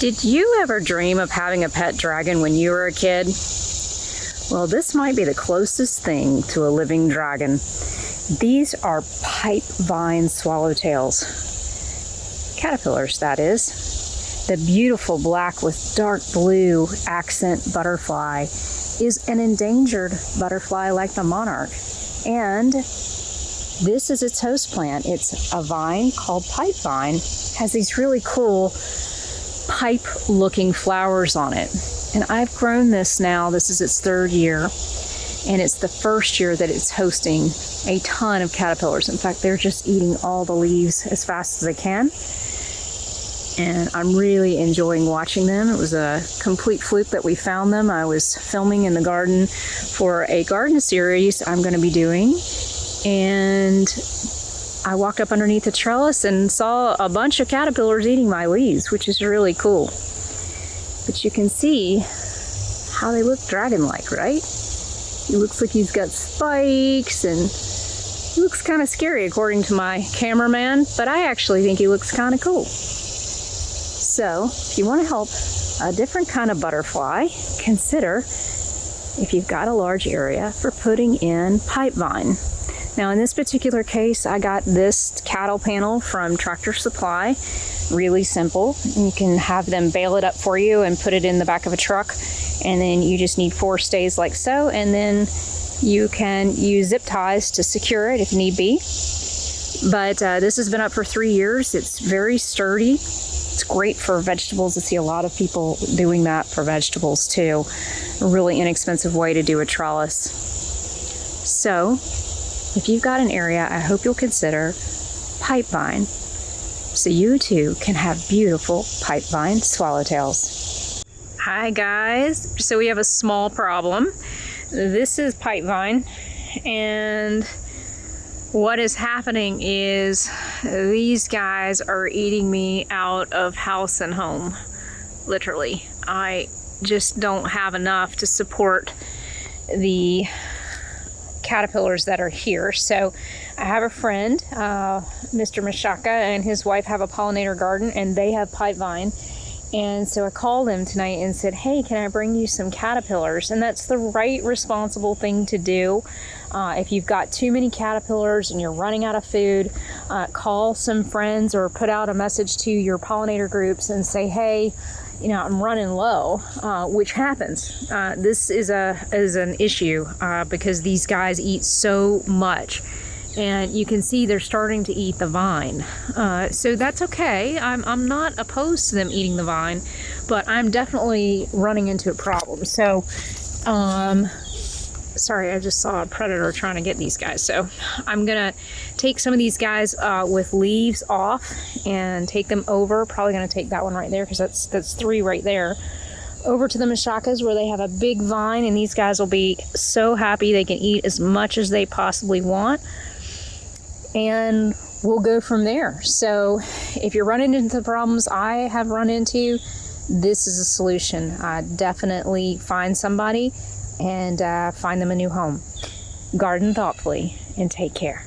Did you ever dream of having a pet dragon when you were a kid? Well, this might be the closest thing to a living dragon. These are Pipevine Swallowtails. Caterpillars, that is. The beautiful black with dark blue accent butterfly is an endangered butterfly like the monarch. And this is its host plant. It's a vine called Pipevine. Has these really cool pipe-looking flowers on it. And I've grown this now. This is its third year. And it's the first year that it's hosting a ton of caterpillars. In fact, they're just eating all the leaves as fast as they can. And I'm really enjoying watching them. It was a complete fluke that we found them. I was filming in the garden for a garden series I'm going to be doing. And I walked up underneath the trellis and saw a bunch of caterpillars eating my leaves, which is really cool. But you can see how they look dragon-like, right? He looks like he's got spikes, and he looks kind of scary according to my cameraman, but I actually think he looks kind of cool. So if you want to help a different kind of butterfly, consider if you've got a large area for putting in pipevine. Now in this particular case, I got this cattle panel from Tractor Supply. Really simple. You can have them bale it up for you and put it in the back of a truck, and then you just need 4 stays like so, and then you can use zip ties to secure it if need be. But this has been up for 3 years. It's very sturdy. It's great for vegetables. I see a lot of people doing that for vegetables too. A really inexpensive way to do a trellis. So if you've got an area, I hope you'll consider pipevine, so you too can have beautiful Pipevine Swallowtails. Hi guys, so we have a small problem. This is Pipevine, and what is happening is these guys are eating me out of house and home, literally. I just don't have enough to support the caterpillars that are here. So I have a friend, Mr. Mashaka, and his wife have a pollinator garden, and they have pipevine. And so I called him tonight and said, hey, can I bring you some caterpillars? And that's the right responsible thing to do. If you've got too many caterpillars and you're running out of food, call some friends or put out a message to your pollinator groups and say, hey, you know, I'm running low, which happens. This is an issue because these guys eat so much. And you can see they're starting to eat the vine. So that's okay. I'm not opposed to them eating the vine, but I'm definitely running into a problem. So, sorry, I just saw a predator trying to get these guys. So I'm gonna take some of these guys with leaves off and take them over. Probably gonna take that one right there because that's 3 right there. Over to the Mashakas where they have a big vine, and these guys will be so happy they can eat as much as they possibly want. And we'll go from there. So if you're running into the problems I have run into, this is a solution. Definitely find somebody and find them a new home. Garden thoughtfully and take care.